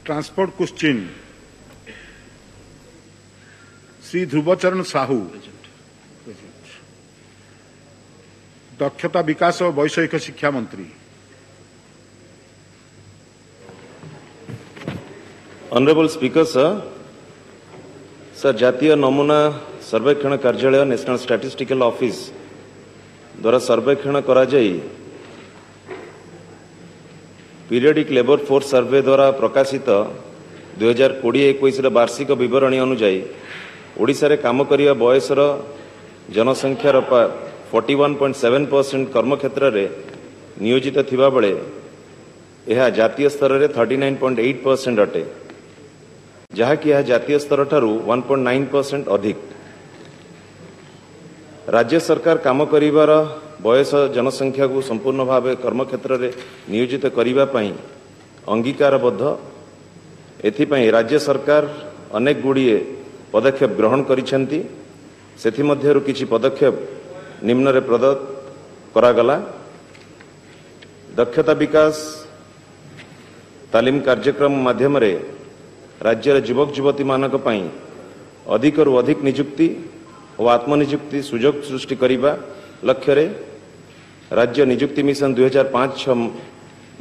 Transport question Shri Dhruvacharan Sahu. दक्षता विकास और वैषयिक शिक्षा मंत्री। ऑनरेबल स्पीकर सर जातीय नमूना सर्वेक्षण कार्यालय नेशनल स्टैटिस्टिकल ऑफिस द्वारा सर्वेक्षण करा जाई पीरियडिक लेबर फोर्स सर्वे द्वारा प्रकाशित 2020-21 वार्षिक विवरणी अनुजाई ओडिशा रे काम करिया बयसर जनसंख्यार 41.7% कर्मक्षेत्र रे नियोजित थिबा बेले यह जातीय स्तर रे 39.8% अटे, जहाँकि यह जातीय स्तर ठारू 1.9% अधिक। राज्य सरकार काम करिवार बयस जनसंख्या को संपूर्ण भाव कर्मक्षेत्र रे नियोजित करिबा पई अंगीकारबद्ध। एथिपई राज्य सरकार अनेक गुड़िए पदक्षेप ग्रहण करिसेंती। सेथिमध्यरु किछि पदक्षेप निम्न रे प्रदत्त करागला। दक्षता विकास तालीम कार्यक्रम माध्यम रे राज्य युवक युवती मानक पई अधिकरु अधिक नियुक्ति और आत्मनियुक्ति सुजोग सृष्टि करिबा लक्ष्य रे राज्य नियुक्ति मिशन 2005-6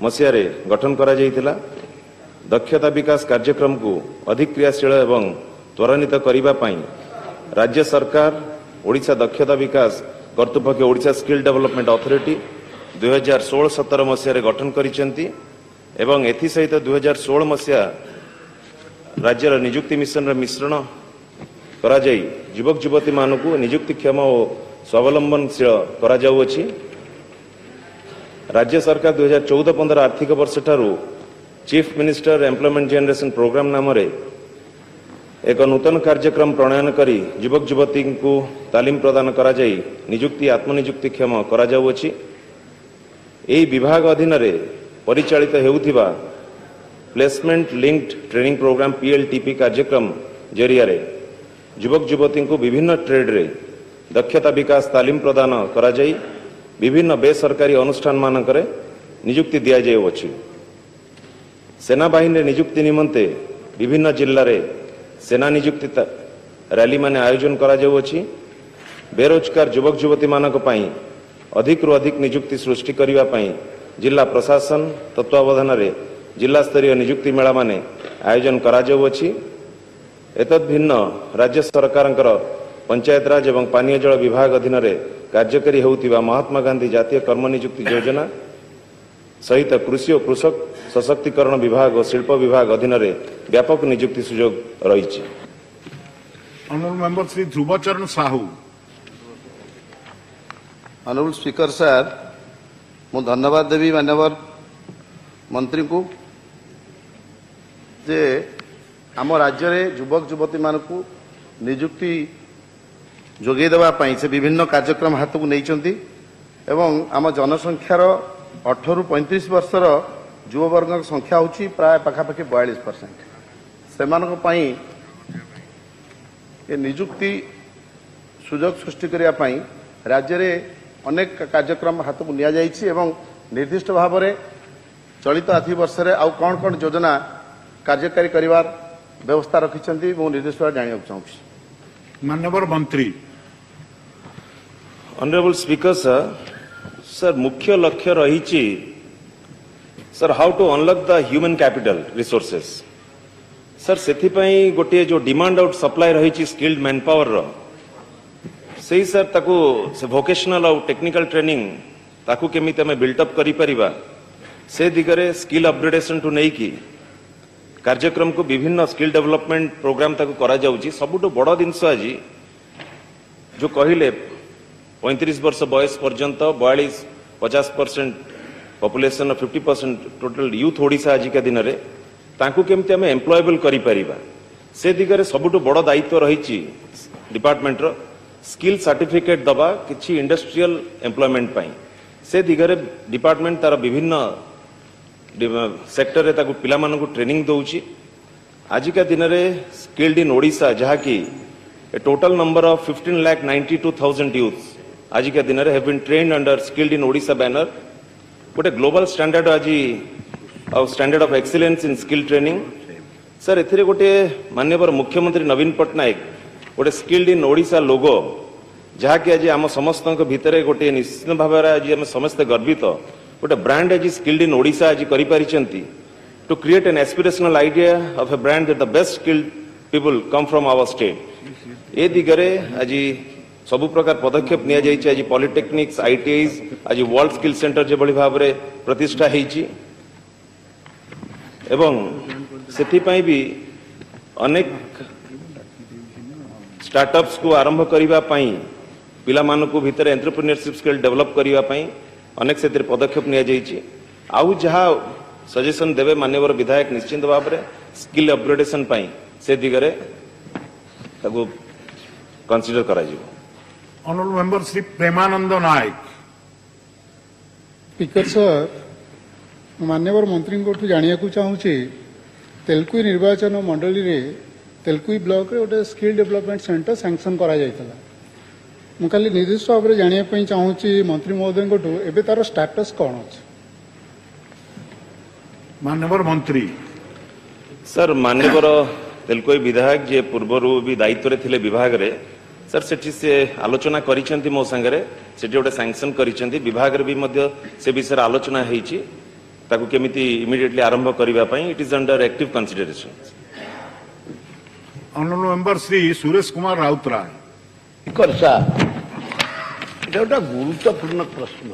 मसीह रे गठन करा जायतिला। दक्षता विकास कार्यक्रम को अधिक क्रियाशील एवं त्वरान्वित करिबा पई राज्य सरकार ओडिशा दक्षता विकास कर्तृपक्ष ओडिशा स्किल डेवलपमेंट अथॉरिटी 2016-17 मसीह रे गठन करिसेंती एवं एथि सहित 2016 मसीहा राज्यर नियुक्ति मिशन रे मिश्रण करा जाई युवक युवती मानकु नियुक्तिक्षम और स्वावलंबनशील करा जाउछि। राज्य सरकार 2014-15 आर्थिक वर्ष ठारू chief minister employment generation programme नाम रे एक नूतन कार्यक्रम प्रणयन करी युवक युवती को तालीम प्रदान करा जाई नियुक्ति आत्मनियुक्तिक्षम करा जाउछि। एही विभाग अधीन रे परिचालित हेउथिबा placement linked training programme PLTP कार्यक्रम जरिया रे युवक युवती को विभिन्न ट्रेड रे दक्षता विकास तालीम प्रदान करा जाई विभिन्न बेसरकारी अनुष्ठान मानकरे नियुक्ति दिया जाउछि। सेना बाहिनी नियुक्ति निमंते विभिन्न जिल्ला रे सेना नियुक्ति रैली माने आयोजन करा जाउछि। बेरोजगार युवक युवती मानक पई अधिक रु अधिक नियुक्ति सृष्टि करिवा पई जिला प्रशासन तत्वावधान रे जिला स्तरीय नियुक्ति मेला माने आयोजन करा जाउछि। एतद् भिन्न राज्य सरकारंकर पंचायत राज एवं पानीय जल विभाग अधीन रे कार्यकारी होउतिबा महात्मा गांधी जातीय कर्म नियुक्ति योजना सहित कृषि और कृषक सशक्तिकरण विभाग और शिल्प विभाग अधीन रे व्यापक नियुक्ति सुजोग रहिछि। Honourable member Shri Dhruvacharan Sahu. Honourable speaker sir, मु धन्यवाद देवी माननीय मंत्री को जे आम राज्य रे युवक युवती मानकु नियुक्ति जोगे देवा पई से विभिन्न कार्यक्रम हाथ को नहीं एवं आम जनसंख्यार 18 रु 35 वर्षर युववर्ग संख्या होची प्राय पाखापाखि 42%। सेमानक पई ए नियुक्ति सुजोग सृष्टि करिया पई राज्य रे अनेक कार्यक्रम हाथ को निया जाइछि एवं निर्दिष्ट भाव में चलित आर्थिक वर्ष रे आउ कौन कौन योजना कार्यकारी करिवार व्यवस्था रखिछन्ती मु निर्दिष्ट भाव जानिया चाहूछि। माननीय मंत्री। ऑनरेबल स्पीकर सर मुख्य लक्ष्य रही sir how to unlock the human capital resources. Sir सेथिपई गोटे जो डिमांड आउट सप्लाई रही स्किल्ड मैन पावर सही सर ताकू से वोकेशनल और टेक्निकल ट्रेनिंग ताकू केमिति हमें बिल्टअप करि परिबा से दिगरे स्किल अपग्रेडेशन टू नहीं की कार्यक्रम को विभिन्न स्किल डेवलपमेंट प्रोग्राम ताकू करा जाउची। सबुठु बड़ जिनस आज जो कहले 35 वर्ष बयस पर्यंत 42-50% पॉपुलेशन 50% टोटल यूथ ओडिशा आज के दिन रे ताकू केमिति हमें एम्प्लॉयबल करि परिबा से दिगरे सबुठु बड़ दायित्व रही डिपार्टमेंट रो स्किल सर्टिफिकेट दबा किछि इंडस्ट्रियल एम्प्लॉयमेंट पई से दिगरे डिपार्टमेंट तार विभिन्न सेक्टर रे ताकू पिला मानकू ट्रेनिंग दउची। आज के दिन रे स्किल्ड इन ओडिशा जहा कि a total number of 15,92,000 youths आज के दिन रे have been trained under skilled in Odisha banner गोटे ग्लोबल स्टैंडर्ड आज standard of excellence in skill training sir एथिरे गोटे माननीय मुख्यमंत्री नवीन पट्टनायक गोटे स्किल्ड इन ओडिशा लोगो जहाँकि आज आम समस्त भितर गोटे निश्चित भाव आज आम समस्ते गर्वित गोटे ब्रांड आज स्किल्ड इन ओडिशा आज करिपारिचंती to create an aspirational idea of a brand that the best skilled people come from our state ए दिगरे आज सबु प्रकार पदक्षेप निया जाइछि। आज पॉलिटेक्निक्स आईटीआईज आज वर्ल्ड स्किल सेंटर जे बड़ी भाव में प्रतिष्ठा होइछि एवं सेथिपाई भी अनेक स्टार्टअप्स को आरंभ करिबा पई पिला मानकु भितर एंटरप्रेन्योरशिप स्किल डेवलप करिबा पई अनेक से पदक्षेप निया जाइछि। आउ जहा सजेशन देवे माननीय विधायक निश्चित भाव में स्किल अपग्रेडेशन पई से दिगरे ताको कंसीडर करा जिवो। Honorable Member Sri Premanand Naik. Speaker sir माननीय मंत्री को जानिया चाहूँगी तेलकुई निर्वाचन मंडली रे तेलकुई ब्लॉक रे गोटे स्किल डेवलपमेंट सेंटर सैंक्शन करा जायतला मु खाली निर्दिष्ट भाव में जानिया चाहूँगी मंत्री महोदय को एबे तार स्टेटस कौन अछि? माननीय मंत्री सर माननीय तेलकोई विधायक जे पूर्व भी दायित्व थिले विभाग रे सर सेठी से आलोचना करिसेंती मो संगरे सेठी गोटे सैंक्शन करिसेंती विभाग रे भी मध्य से विषय आलोचना हेछि ताकू केमिति इमिडिएटली आरंभ करिबा पई it is under active consideration. Honorable Member Sri Suresh Kumar Rautrai. करसा এটা একটা গুরুত্বপূর্ণ প্রশ্ন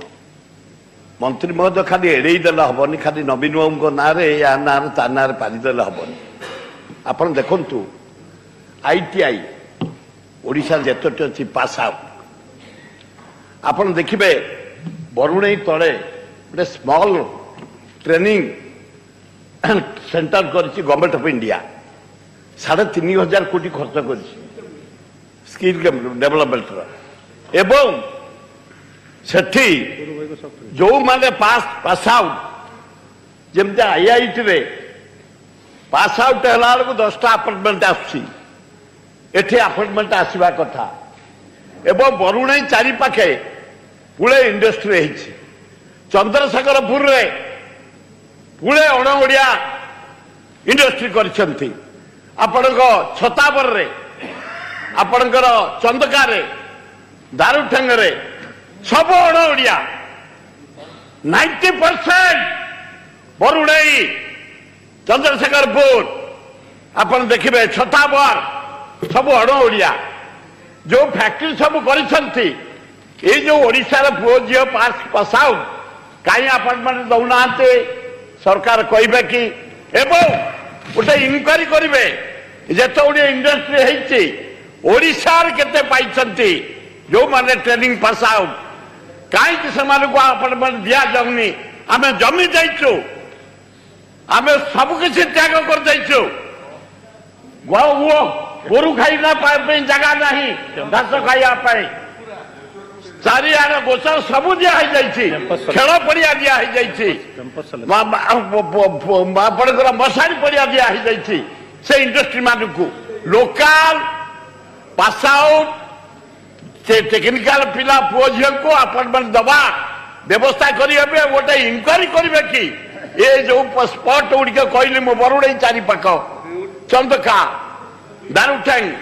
मंत्री महोदय खाली एड़े देला हबनी खाली नवीन बाबू ना या ना ता ना पारिदेले हबनी आपण देखंतु आईटीआई ओडिशा जेतोटी अछि पास आउट आपण देखिबे बरुणई तळे गोटे स्मॉल ट्रेनिंग सेंटर करछि गवर्नमेंट ऑफ इंडिया 3,500 कोटी खर्च करछि स्किल डेवलपमेंट एवं सेठी जो माने पास आउट जमते आईआईटी रे पास आउट हला को 10टा अपॉइंटमेंट आछि एठी अपॉइंटमेंट आसीबा कथा एवं बरुणई चारि पाखे पुळे इंडस्ट्री हेछि चंद्रशेखरपुर रे पुळे अणओडिया इंडस्ट्री करछंती आपणको छताबर रे आपणकर चंदका रे दारुठेंग रे सब अणओडिया 90% बरुणई चंद्रशेखरपुर आपण देखिबे छताबर सब अणओडिया जो फैक्ट्री सब करिसंती ए जो ओडिसा रे पुओ जियो पास आउट काई अपॉइंटमेंट दउनाते सरकार कहबे कि एवं गोटे इनक्वारी करिवे जेतो ओडिया इंडस्ट्री हेछि ओडिसा रे केते पाइछंती जो माने ट्रेनिंग पास आउट काई कि समान को अपॉइंटमेंट दिया जाउनी आमे जमी जाइछु आमे सब किछ त्याग कर जाइछु वो गोरु खाई ना पाए पे जगह नहीं घास खाइया पाए चारिआडे गोचर सब दिया है जाइछि खेल पड़िया दिया है जाइछि आपणकर मशारी पड़िया दिया है जाइछि से इंडस्ट्री मानकू लोकल पास आउट से टेक्निकल पिला पुओ झील को अपॉइंटमेंट दबा व्यवस्था करेंगे गोटे इनक्वारी करेंगे कि ये जो स्पॉट गुड़िक कहली मो बरुणई चारि पाख चंदका दारुठेंग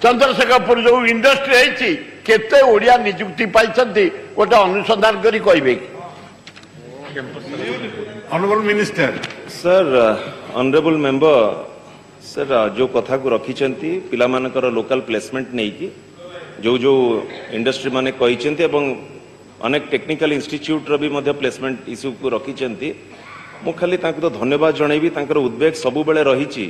चंद्रशेखरपुर जो इंडस्ट्री है केते ओडिया नियुक्ति पाइछंती गोटे अनुसंधान करी कहबे। Honorable Minister. Sir honourable member sir जो कथा को रखिछंती पिला मानकर लोकल प्लेसमेंट नहीं की जो जो इंडस्ट्री माने कहिसेंती एवं अनेक टेक्निकल इंस्टीट्यूट रो भी मध्य प्लेसमेंट इश्यू को रखिसेंती मु खाली तांको तो धन्यवाद जणैबी तांकर उद्वेग सबु बेले रहिछि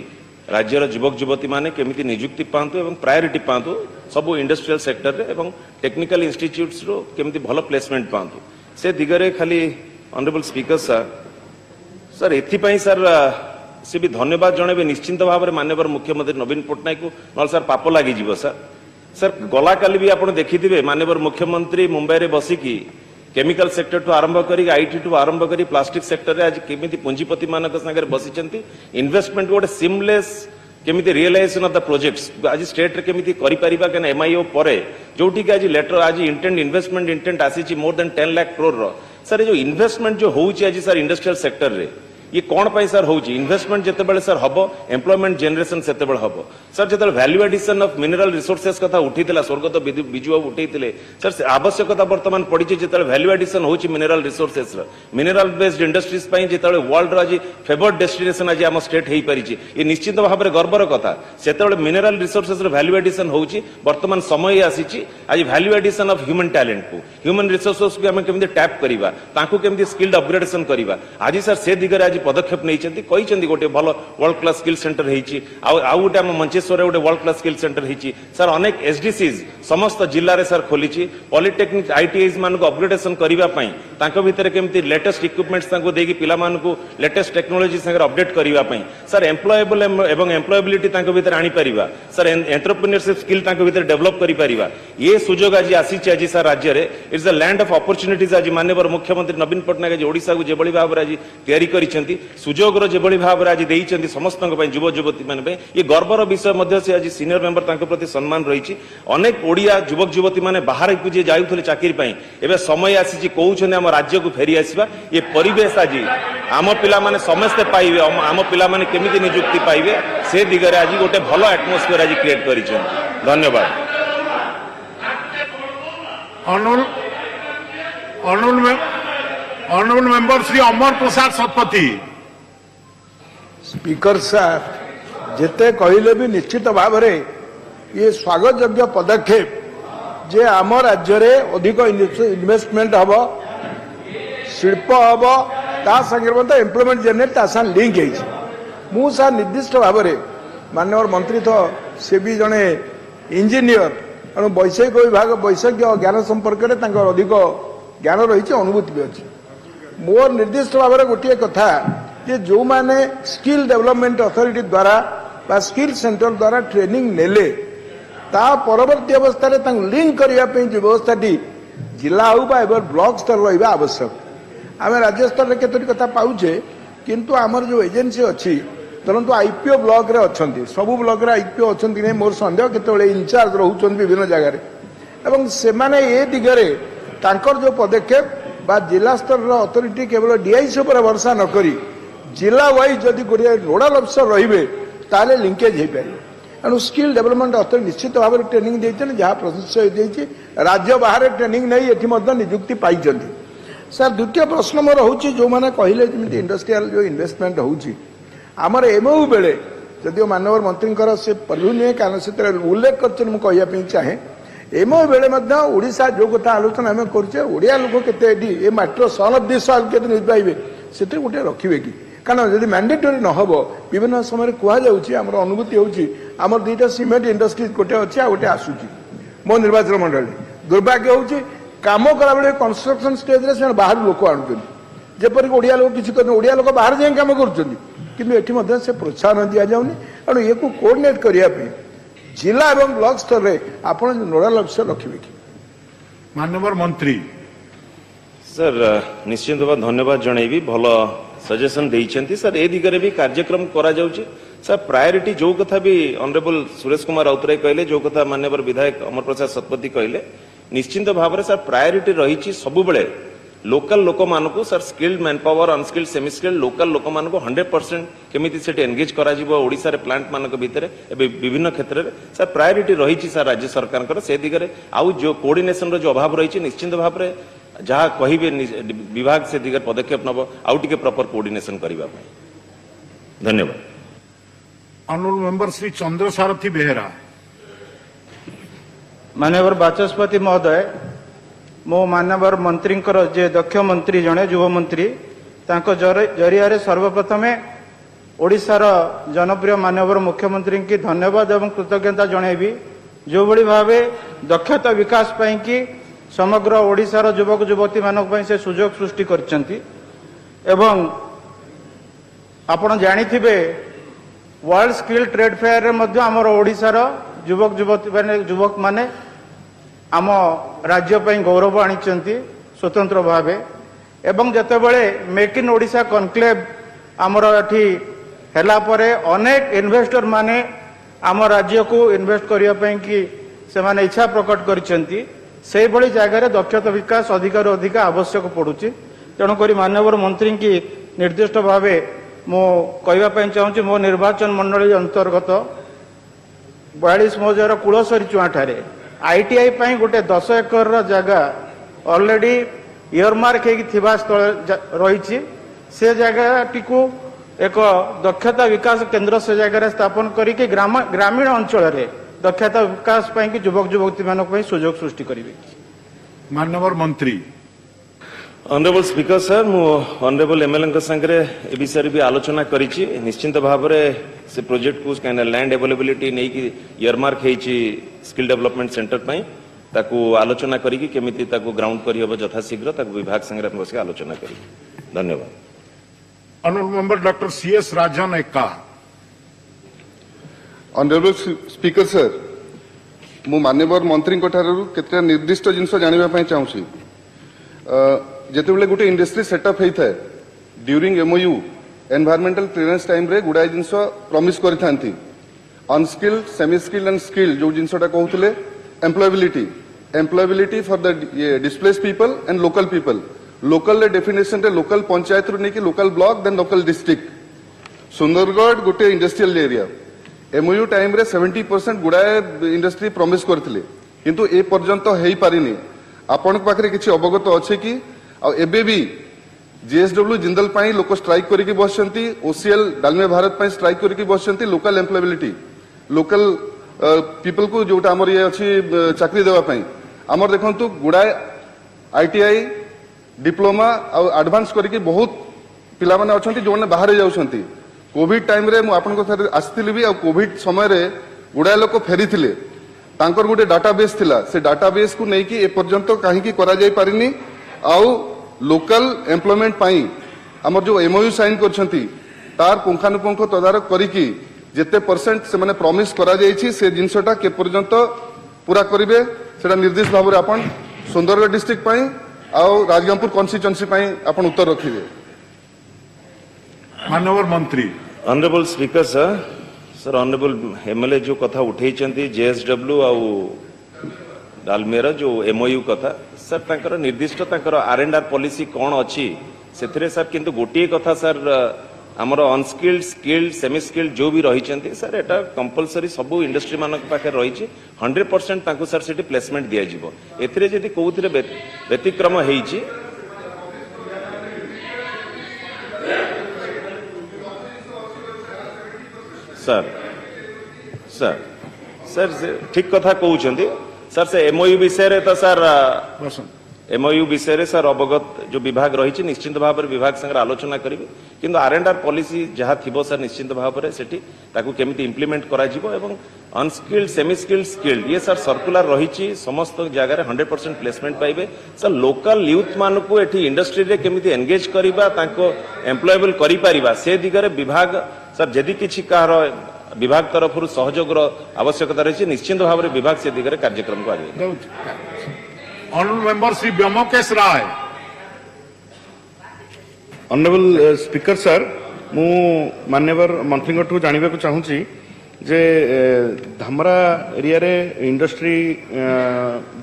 राज्यर युवक युवती माने केमिति नियुक्ति पांतु एवं प्रायोरिटी पांतु सबु इंडस्ट्रियल सेक्टर रे एवं टेक्निकल इंस्टीट्यूट्स रो केमिति भलो प्लेसमेंट पांतु से दिगरे खाली ऑनरेबल स्पीकर सर एथि पई सर से भी धन्यवाद जणैबे निश्चित भाव में माननीय मुख्यमंत्री नवीन पट्टनायक को नल सर पाप लागि जीवो सर गला काली भी आपण देखिथिबे माननीय मुख्यमंत्री मुंबई रे बसिकी केमिकल सेक्टर टू आरंभ करी आईटी टू आरंभ करी प्लास्टिक सेक्टर रे आज केमिति पुंजीपति मानक संगे बसिचंती इन्वेस्टमेंट गोटे सिमलेस केमिति रियलाइजेशन ऑफ द प्रोजेक्ट्स आज स्टेट रे केमिति करि परिबा केन एमआईओ परे जोठी के आज लेटर आज इंटेंट इन्वेस्टमेंट इंटेंट आसीची मोर देन 10 लाख करोड़ रो सर जो इन्वेस्टमेंट जो होउची आज सर इंडस्ट्रियल सेक्टर रे ये कौन पाई सर होची इन्वेस्टमेंट जेतेबेले सर हबो एम्प्लॉयमेंट जनरेशन सेतेबेले हबो सर जेतेबेले value addition of mineral resources कथा उठीतिला स्वर्गत बिजु बाबू उठैतिले सर आवश्यकता वर्तमान पड़िछि जेतेबेले वैल्यू एडिशन होची mineral resources mineral based industries पई जेतेबेले वर्ल्ड आज फेवर्ड डेस्टिनेशन आज आम स्टेट हेई परिछि ये निश्चित भाव में गर्वर कथा सेतेबेले मिनरल रिसोर्सेस वैल्यू एडिशन होची वर्तमान समय आसीछि आज value addition of human talent को ह्यूमन रिसोर्सेस को आम केमि टैप करिवा तांको केमि स्किल्ड अपग्रेडेशन करिवा आज सर से दिगरे आज पदक्षेप नहीं कहते गोटे भल वर्ल्ड क्लास स्किल सेंटर आउ गोटे आम मंचेश्वर गोटे वर्ल्ड क्लास स्किल सेंटर होती सर अनेक एसडीसीज समस्त जिले में सर खोली पॉलिटेक्निक आईटीआईज मान अपग्रेडेशन करने भितर केमती लेटेस्ट इक्विपमेंट्स देकी पिला लेटेस्ट टेक्नोलोजी संगे अपडेट करने सर एम्प्लॉयबल एवं एम्प्लॉयबिलिटी भितर आनी पारिबा सर एंटरप्रेन्योरशिप स्किल भितर डेवलप करि पारिबा ये सुजोग आज आसी आज सर राज्य में it's the land of opportunities आज माननीय मुख्यमंत्री नवीन पट्टनायक आज ओडिशा को जेबळी भाव आज तैयारी करिसेंती सुजोगर जेबळी भाव आज देइसेंती समस्त युव युवती माने ये गर्वर विषय मध्य से आज सीनियर मेंबर तांको प्रति सम्मान रही अनेक ओडिया युवक युवती माने बाहर को जे जाउथले चाकरी पई एबे समय आसी कहउछने हम राज्य को फेरी आसीबा ये परिवेश आज आम पिला माने समस्त पाइबे आम पिला माने केमिति नियुक्ति पाइबे से दिगरे आज गोटे भलो एटमॉस्फेयर आज क्रिएट करिसेंती धन्यवाद ऑनरेबल मेंबर श्री अमर प्रसाद शतपथी स्पीकर साहब जिते कहले भी निश्चित भाव में ये स्वागत योग्य पदक्षेप जे आम राज्य में अधिक इन्वेस्टमेंट हम शिल्प हम ता संगे एम्प्लॉयमेंट जनरेट ता साथ लिंक हो सार निर्दिष्ट भाव में माननीय मंत्री तो से भी जड़े इंजीनियर तेणु वैषयिक विभाग वैषयिक ज्ञान संपर्क में अधिक ज्ञान रही अनुभूति भी अच्छी मोर निर्दिष्ट भाव में गोटे कथा जे जो माने स्किल डेवलपमेंट अथॉरिटी द्वारा बा स्किल सेंटर द्वारा ट्रेनिंग नेले ता परवर्ती अवस्था लिंक करने जो व्यवस्था जिला हो ब्लॉक स्तर रहा आवश्यक आम राज्य स्तर में केतोटी कथा पाऊे किंतु आमर जो एजेन्सी अच्छी धरतु आईपीओ ब्लॉक रे अच्छी सबू ब्लॉक रे आईपीओ अच्छा नहीं मोर सन्देह केतोले इंचार्ज रोचन विभिन्न जगार एवं से माने दिगरे तांकर जो पदक्षेप बा जिला स्तर अथॉरिटी केवल डीआईसी पर भरोसा न करी जिला वाइज जदि गोटे नोडाल अफिसर रहिबे ताले लिंकेज हो पारे तेणु स्किल डेवलपमेंट अथॉरिटी निश्चित भाव में ट्रेनिंग देते जहाँ प्रशंसा राज्य बाहर ट्रेनिंग नहीं एटी नियुक्ति पाई सर द्वितीय प्रश्न मोर हूँ जो मैंने कहले जमी इंडस्ट्रियल जो इन्वेस्टमेंट होमर एमओ बेले जदिव माननीय मंत्री से परिव नुहे कारण से उल्लेख कर चाहे एमओ बेले ओडिशा जो कथा आलोचना आम करिया लोक के मात्र सन ऑफ दिस सॉइल केते पाइबे से गोटे रखिए कि कारण जब मैंडेटरी न हो विभिन्न समय कहर अनुभूति होमर दुईटा सीमेंट इंडस्ट्री गोटे अच्छी आ गोटे आसूची मो निर्वाचन मंडल दुर्भाग्य हो कम कला बेले कंस्ट्रक्शन स्टेज रे बाहर लोक आणुचंदी ओडिया लोक किसी ओडिया लोक बाहर जाए कम कर से प्रोत्साहन दि जाऊनी तेणु ये कोऑर्डिनेट करने जिला एवं ब्लॉक स्तर में आप नोडाल अफिसर रखिए कि माननीय मंत्री सर निश्चित भाव धन्यवाद जनईबी भल सजेशन देइछंती सर ए दिगरे भी कार्यक्रम करा जाउची सर प्रायोरिटी जो कथा भी ऑनरेबल सुरेश कुमार राउतराय कहले जो कथा माननीय विधायक अमर प्रसाद शतपथी कहले निश्चित भाव में सर प्रायोरिटी रही सबु बेले लोकल लोक मानक sir skilled man power unskilled semi skilled local लोक मानक 100% केमिति सेठी एंगेज करा जिवो ओडिसा रे प्लांट मानक भितर एबे विभिन्न क्षेत्र में सर प्रायोरिटी रही सर राज्य सरकार से दिगरे आउ जो कोऑर्डिनेशन रो जो अभाव रही निश्चित भाव में जहाँ कहे विभाग से दिगरे पदक्षेप नब आउ टिके प्रॉपर कोऑर्डिनेशन करबा धन्यवाद ऑनरेबल मेंबर श्री चंद्र सारथी बेहेरा माननीय बाचस्पति महोदय मो माननीय मंत्री जे दक्ष मंत्री जड़े युव मंत्री जरिया सर्वप्रथमे ओडिशार जनप्रिय माननीय मुख्यमंत्री की धन्यवाद एवं कृतज्ञता जनईबी जो भली भाव दक्षता विकास पाई कि समग्र ओडिशार युवक युवती मानक से सुजोग सृष्टि करछंती एवं आपण जानिथिबे वर्ल्ड स्किल ट्रेड फेयर रे मध्य हमर ओडिशार युवक युवती माने युवक माने आम राज्य पई गौरव आनिचंती स्वतंत्र भावे एवं जतेबेले मेक इन ओडिशा कनक्लेव आमर एठी हैला परे अनेक इन्वेस्टर माने आम राज्य को इन्वेस्ट करिया पई कि से माने इच्छा प्रकट करिसंती से भली जगह दक्षता विकास अधिक अधिक आवश्यक पड़ुची तेणुक माननीय मंत्री की निर्दिष्ट भावे मु कहवाई चाहूँगी मो निर्वाचन मंडली अंतर्गत 42 मौजार कुलसरी चुआठारे ITI पाई गोटे 10 एकर जगह ऑलरेडी इयरमार्क होगी स्थल रही से जगह टी एक दक्षता विकास केंद्र से जगह स्थापन करके ग्रामीण अंचल रे दक्षता विकास पाई युवक युवती मानक सुजोग सृष्टि करेंगे। माननीय मंत्री ऑनरेबल स्पीकर सर मु ऑनरेबल एमएलए संगे ए विषय भी आलोचना करिछि निश्चिंत भाव से प्रोजेक्ट को कहीं लैंड अवेलेबिलिटी नहीं कि इयरमार्क होइछि स्किल डेवलपमेंट सेंटर पाई ताकू आलोचना करिकि केमिति ताकू ग्राउंड करी हबो यथाशीघ्र ताकू विभाग संगे बस आलोचना करी। धन्यवाद। ऑनरेबल मेंबर डॉक्टर CS राजन एक्का। ऑनरेबल स्पीकर सर मु माननीय मंत्री केते निर्दिष्ट जिनस जानिबा पई चाहूछी जेतेबेले गोटे इंडस्ट्री सेटअप होता है during MOU environmental clearance time रे गुडाई जिनस प्रॉमिस करिथांती unskilled semi skilled and skilled जो जिनसटा कहउतले employability for the displace people and local people local definition रे लोकल पंचायत रु नेकी local block then local district Sundargarh गोटे इंडस्ट्रियल एरिया MOU टाइम रे 70% गुडाए इंडस्ट्री प्रॉमिस करथिले किंतु ए पर्यंत हेई पारिनी आपण पाखरे किछि अवगत अछि कि आ एबे भी JSW जिंदल पाई लोक स्ट्राइक करिकि बसचंती OCL डालमे भारत पाई स्ट्राइक करिकि बसचंती लोकल एम्प्लॉयबिलिटी लोकल पीपल को जोटा हमर ये अछि चाकरी देवा पाई हमर देखंतु गुडाए ITI डिप्लोमा आ एडवांस करिकि बहुत पिला माने अछंती जो माने बाहर जाउछंती कोविड टाइम रे मु आपन को आस्थिली भी आ कोविड समय रे गुडाए लोक फेरीथिले तांकर गोटे डाटाबेस थिला से डाटाबेस को नेकी ए पर्यंत काहे की करा जाय पारिनी आउ लोकल एम्प्लॉयमेंट पाई हमर जो MOU साइन करछंती तार पुंखानुपुंख तदारक करिकि जेते परसेंट से माने प्रॉमिस करा जायछि से जिंसटा के पर्यंत पूरा करिवे सेटा निर्देश भाबरे आपन सुंदरगढ़ डिस्ट्रिक्ट पाई आउ राजगंगपुर कॉन्स्टिट्यूएंसी पाई आपन उत्तर रखिवे। माननीय मंत्री honourable speaker sir honourable MLA जो कथा उठेइचंती JSW आउ डालमेर जो MOU कथा सर तांकर निर्दिष्ट तांकर R&R पॉलिसी कौन अच्छी से सर किंतु गोटे कथा सर आमर अनस्किल्ड स्किल्ड सेमी स्किल्ड जो भी रही सर एटा कंपलसरी सबू इंडस्ट्री मानक पाखे रही 100% तांको सर सेठी प्लेसमेंट दिया जिवो एथिरे जदि कोउथिरे व्यतिक्रम हेइची सर सर सर ठीक कथा कहउछंती सर से MOU विषय तो सर MOU विषय सर अवगत जो विभाग रही निश्चिंत भाव में विभाग संगे आलोचना करेंगे किंतु R&R पॉलिसी जहाँ थी सर निश्चिंत भाव में सेठी ताकू केमिति इम्प्लीमेंट करा जिवो एवं अनस्किल्ड सेमी स्किल्ड स्किल्ड ये सर सर्कुलर रही समस्त जगह 100% प्लेसमेंट पाइबे सर लोकल यूथ मान को एठी इंडस्ट्री रे केमिति एंगेज करिबा तांको एम्प्लॉयबल करि परिबा से दिगरे विभाग सर जदि किछि कार विभाग तरफ सहयोग आवश्यकता रही निश्चिंत भाव में विभाग से दिगरे कार्यक्रम को आगे। ऑनरेबल मेंबर श्री व्योमकेश राय। ऑनरेबल स्पीकर सर मु माननीय मंत्री को जानवा चाहूँगी जे धामरा एरिया रे इंडस्ट्री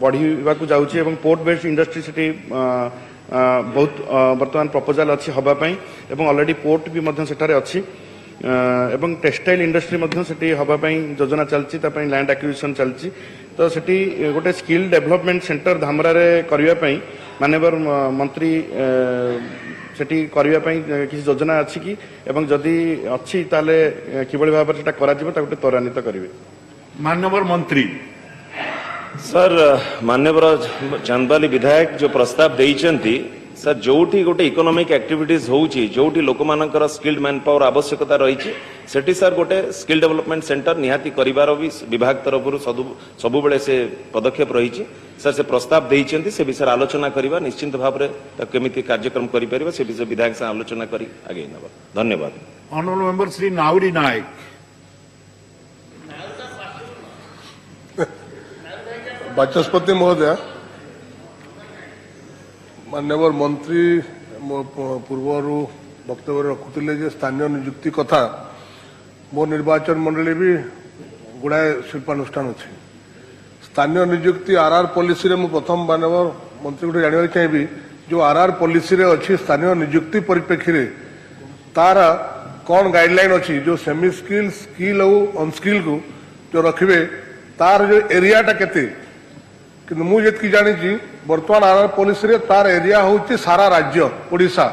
बढ़ा जाऊँगी एवं पोर्ट बेस्ड इंडस्ट्री से बहुत वर्तमान प्रपोजाल अच्छी हवापाई एवं ऑलरेडी पोर्ट भी सेठारे अच्छी एवं टेक्सटाइल इंडस्ट्री से हवापाई योजना चलती लैंड एक्विजिशन चलती तो सेठी गोटे स्किल डेवलपमेंट सेंटर धामरा रे करने माननीय मंत्री सेठी करने किसी योजना अच्छी कि एवं जदि अच्छी ताले किभली भाव में करा त्वरान्वित करेंगे। माननीय मंत्री सर माननीय चांदबाली विधायक जो प्रस्ताव देइचंती सर जोठी गोटे इकोनॉमिक एक्टिविटीज होउची जोठी लोक मानकर स्किल्ड मैन पावर आवश्यकता रही सेठी सर गोटे स्किल डेवलपमेंट सेंटर निहाती करिवार भी विभाग तरफ सबु बेले से पदक्षेप रही सर से प्रस्ताव देइचंती से विषय आलोचना करिवा निश्चिंत भाव में केमिति कार्यक्रम करि परिबा से विषय विधायक से आलोचना करी आगे नबा। धन्यवाद। ऑनरेबल मेंबर श्री नावड़ी नायक। बाचस्पति महोदय माननीय मंत्री पूर्वर वक्तव्य रखुले जे स्थानीय नियुक्ति कथा मो निर्वाचन मंडली भी गुड़ाए शिल्पानुष्ठान अच्छी स्थानीय नियुक्ति RR पॉलिसी रे मु प्रथम माननीय मंत्री को जानवा चाहिए जो RR पॉलिसी रे अच्छी स्थानीय नियुक्ति परिप्रेक्षी रे तार कौन गाइडलाइन अच्छी जो सेमी स्किल स्किल और अनस्किल को जो रखिए तार जो एरियाटा केते कि मुझे जानी बर्तमान आर पॉलिसी रे तार एरिया हूँ सारा राज्य ओडिशा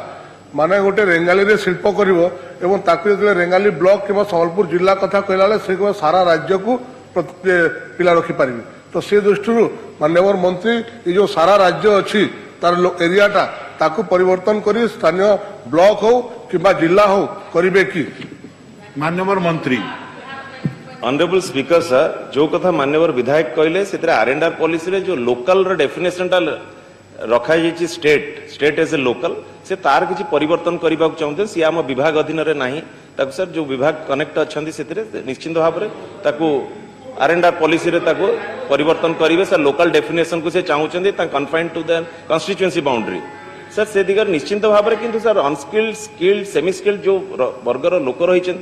माने गोटे रेंगाली रे शिल्प करिवो एवं ताकि रेंगाली ब्लॉक कि सम्बलपुर जिला कथा कहला से सारा राज्य को पिला रखिपारे तो से दृष्टि माननीय मंत्री ये जो सारा राज्य अच्छी तार एरियाटा ताकू परिवर्तन करी स्थानीय ब्लॉक हो कि जिला हो करिवे कि माननीय मंत्री ऑनरेबल स्पीकर सर जो कथा माननीय विधायक कहले से आर&आर पॉलिसी रे जो लोकल रो डेफिनेशन टा रखा जाइए स्टेट एज ए लोकल से तार किसी परिवर्तन करने चाहते सी आम विभाग अधीन रे नाही ताकू सर जो विभाग कनेक्ट अच्छा निश्चिंत भाव में आर&आर पॉलिसी रे ताकू परिवर्तन करेंगे सर लोकल डेफिनेशन को से चाहते confined to the constituency boundary sir से दिगरे निश्चिंत भाव में किंतु sir unskilled skilled semi skilled जो वर्गर लोक रही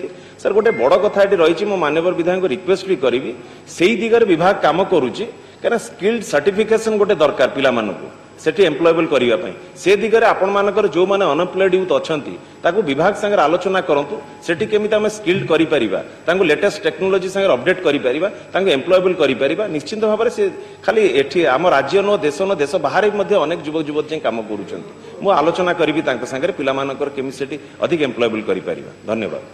सर गोटे बड़ कथा ये रही मो माननीय विधायक रिक्वेस्ट भी करी से दिगरे विभाग काम करुच्ची क्या स्किल्ड सर्टिफिकेशन गोटे दरकार पिला मानकु सेठी एम्प्लॉयबल करने से दिगरे आपण मानकर जो माने अनएम्प्लॉयड यूथ अच्छी ताकू विभाग संगे आलोचना करंतु सेठी केमिति आमे स्किल्ड करि परिबा तांको लेटेस्ट टेक्नोलॉजी संगे अपडेट करि परिबा तांको एम्प्लॉयबल करि परिबा निश्चित भाव से खाली एठी आम राज्य नो देश बाहर भी अनेक युवक युवती काम करूछंती मु आलोचना करिबि तांको संगे पिला मानकर केमिति सेठी अधिक एम्प्लॉयबल करि परिबा धन्यवाद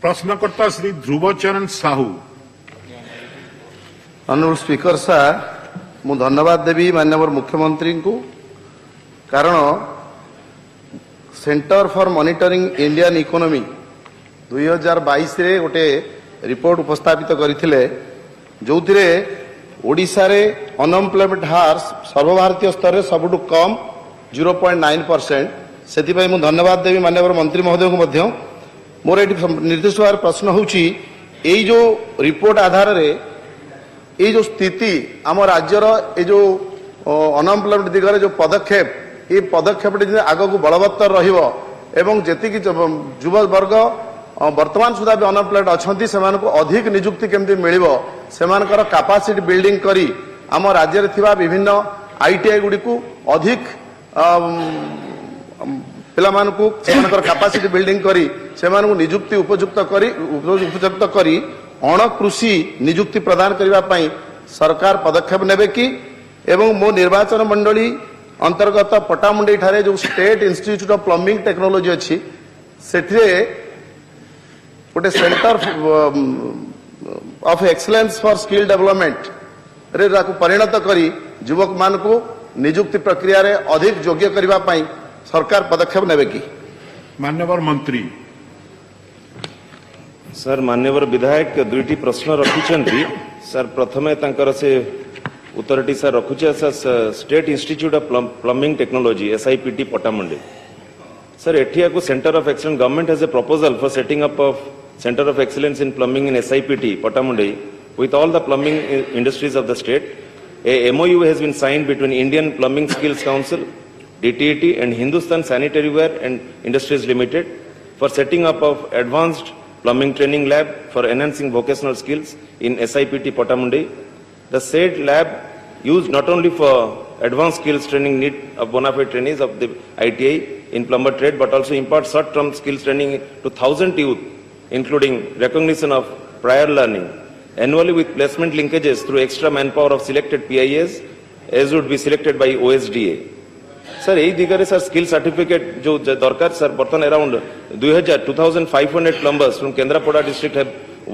प्रश्नकर्ता श्री ध्रुवचरण साहू ऑनरेबल स्पीकर सार मु धन्यवाद देवी माननीय मुख्यमंत्री को कारण centre for monitoring Indian economy 2022 रे गोटे रिपोर्ट उपस्थापित करथिले जोथिरे ओडिशा रे अनएम्प्लॉयमेंट हार सर्वभारतीय स्तर रे सबुठु कम 0.9% सेति पई मु धन्यवाद देवी माननीय मंत्री महोदय को मध्य मोर एटी निर्देश प्रश्न होउची एई जो रिपोर्ट आधार रे ये जो स्थिति आम राज्यर ये जो अनएम्प्लॉयमेंट दिगरे जो पदक्षेप ये पदक्षेप आग को बलवत्तर रहिबो एवं जेति युवा वर्ग वर्तमान सुधा भी अनएम्प्लॉयड अच्छी से अधिक नियुक्ति केमती मिलिबो सेमानकर कैपेसिटी बिल्डिंग करी आम राज्य रे थिबा विभिन्न आईटीआई गुडी को अधिक पिला मानकु सेमानकर कैपेसिटी बिल्डिंग करी सेमानकु नियुक्ति उपयुक्त करी अणकृषि नियुक्ति प्रदान करने सरकार पदक्षेप नेबे कि एवं मो निर्वाचन मंडली अंतर्गत पटामुंडी ठारे जो state institute of plumbing technology अच्छी सेठरे गोटे centre of excellence for skill development रे परिणत करी युवक मान को नियुक्ति प्रक्रिया रे अधिक योग्य करने सरकार पदक्षेप नेबे कि माननीय मंत्री सर माननीय विधायक दुईटी प्रश्न रखिछन्ती सर प्रथमे तांकर से उत्तरटी सर रखुचे sir state institute of plumbing technology SIPT Pattamundai sir एठिया को centre of excellence government has a proposal for setting up of centre of excellence in plumbing in SIPT Pattamundai with all the plumbing industries of the state a MOU has been signed between Indian plumbing skills council DTET and Hindustan sanitary ware and industries limited for setting up of advanced plumbing training lab for enhancing vocational skills in SIPT Patamundi. The said lab used not only for advanced skills training need of bona fide trainees of the ITI in plumber trade, but also impart short-term skills training to 1,000 youth, including recognition of prior learning, annually with placement linkages through extra manpower of selected PIAs, as would be selected by OSDA. Sir यही दिगरे sir skill certificate जो दरकार sir बर्तन around 2500 plumbers from Kendrapara district have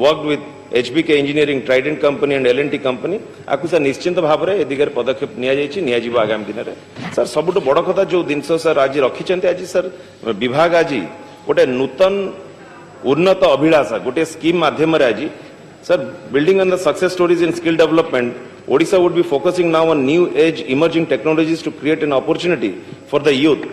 worked with HBK engineering Trident company and L&T company आपको sir निश्चिंत भाव में ए दिगरे पदक्षेप निया आगामी दिन में सर सबुठ बड़ कथा जो जिनस सर आज रखिंट आज सर विभाग आज गोटे नूतन उन्नत अभिलाषा गोटे स्कीम माध्यम आज sir building on the success stories in skill development Odisha would be focusing now on new age emerging technologies to create an opportunity for the youth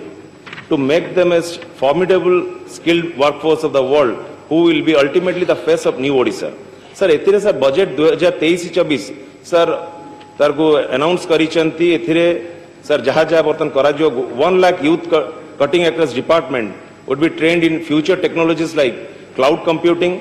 to make them a formidable skilled workforce of the world who will be ultimately the face of new Odisha. Sir, एथिरे sir budget 2023-24 sir तार को announce करिसंती एथिरे sir जहाँ जहाँ बर्तन करा जो 1 lakh youth cutting across department would be trained in future technologies like cloud computing,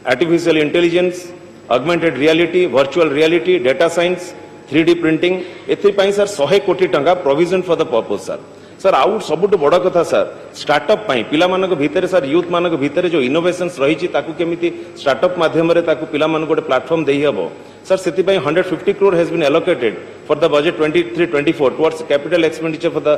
artificial intelligence, augmented reality, virtual reality, data science, 3D printing, एथि सर 100 कोटी टंका provision for the purpose sir sir आउ सबुठ बड़ कथा सर स्टार्टअप पिला मानक भितर sir youth मानक भितर जो इनोवेशंस रही ताकू केमिति स्टार्टअप माध्यम रे ताकू पिला मानक गोटे प्लेटफॉर्म देई हबो सर सेति 150 crore has been allocated for the budget 23-24 towards capital expenditure for the